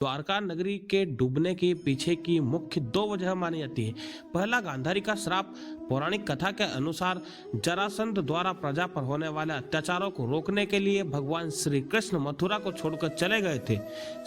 द्वारका नगरी के डूबने के पीछे की मुख्य दो वजह मानी जाती है। पहला, गांधारी का श्राप। पौराणिक कथा के अनुसार जरासंध द्वारा प्रजा पर होने वाले अत्याचारों को रोकने के लिए भगवान श्री कृष्ण मथुरा को छोड़कर चले गए थे।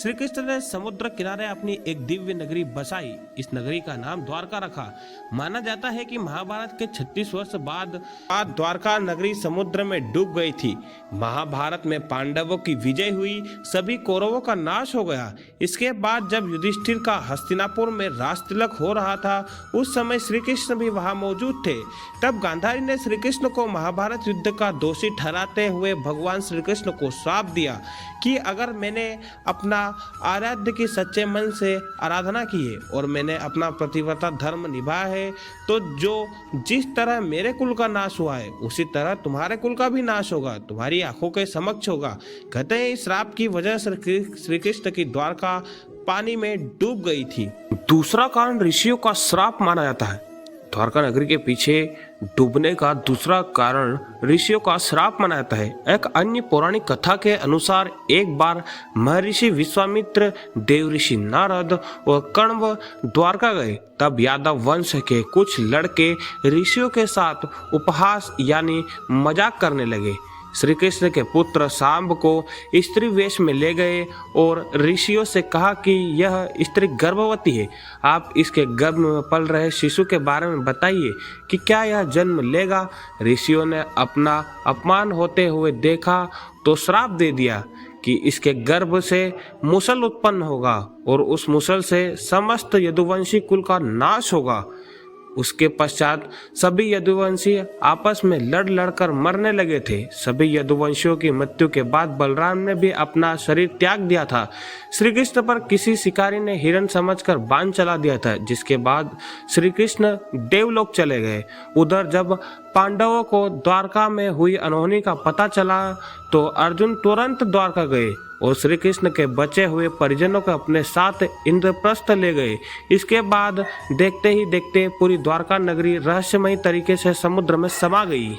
श्री कृष्ण ने समुद्र किनारे अपनी एक दिव्य नगरी बसाई। इस नगरी का नाम द्वारका रखा। माना जाता है कि महाभारत के 36 वर्ष बाद द्वारका नगरी समुद्र में डूब गई थी। महाभारत में पांडवों की विजय हुई, सभी कौरवों का नाश हो गया। इसके बाद जब युधिष्ठिर का हस्तिनापुर में राज तिलक हो रहा था, उस समय श्री कृष्ण भी वहां मौजूद थे। तब गांधारी ने श्री कृष्ण को महाभारत युद्ध का दोषी ठहराते हुए भगवान श्री कृष्ण को श्राप दिया कि अगर मैंने अपना आराध्य की सच्चे मन से आराधना की है और मैंने अपना प्रतिव्रता धर्म निभाया है, तो जिस तरह मेरे कुल का नाश हुआ है उसी तरह तुम्हारे कुल का भी नाश होगा, तुम्हारी आंखों के समक्ष होगा। कहते हैं इस श्राप की वजह से श्री कृष्ण की द्वारका पानी में डूब गई थी। दूसरा कारण ऋषियों का श्राप माना जाता है। द्वारका नगरी के पीछे डूबने का दूसरा कारण ऋषियों का श्राप माना जाता है। एक अन्य पौराणिक कथा के अनुसार एक बार महर्षि विश्वामित्र, देवऋषि नारद और कण्व द्वारका गए। तब यादव वंश के कुछ लड़के ऋषियों के साथ उपहास यानी मजाक करने लगे। श्री कृष्ण के पुत्र सांब को स्त्री वेश में ले गए और ऋषियों से कहा कि यह स्त्री गर्भवती है, आप इसके गर्भ में पल रहे शिशु के बारे में बताइए कि क्या यह जन्म लेगा। ऋषियों ने अपना अपमान होते हुए देखा तो श्राप दे दिया कि इसके गर्भ से मुसल उत्पन्न होगा और उस मुसल से समस्त यदुवंशी कुल का नाश होगा। उसके पश्चात सभी यदुवंशी आपस में लड़ कर मरने लगे थे। सभी यदुवंशियों की मृत्यु के बाद बलराम ने भी अपना शरीर त्याग दिया था। श्री कृष्ण पर किसी शिकारी ने हिरण समझकर बाण चला दिया था, जिसके बाद श्री कृष्ण देवलोक चले गए। उधर जब पांडवों को द्वारका में हुई अनहोनी का पता चला तो अर्जुन तुरंत द्वारका गए और श्री कृष्ण के बचे हुए परिजनों को अपने साथ इंद्रप्रस्थ ले गए। इसके बाद देखते ही देखते पूरी द्वारका नगरी रहस्यमयी तरीके से समुद्र में समा गई।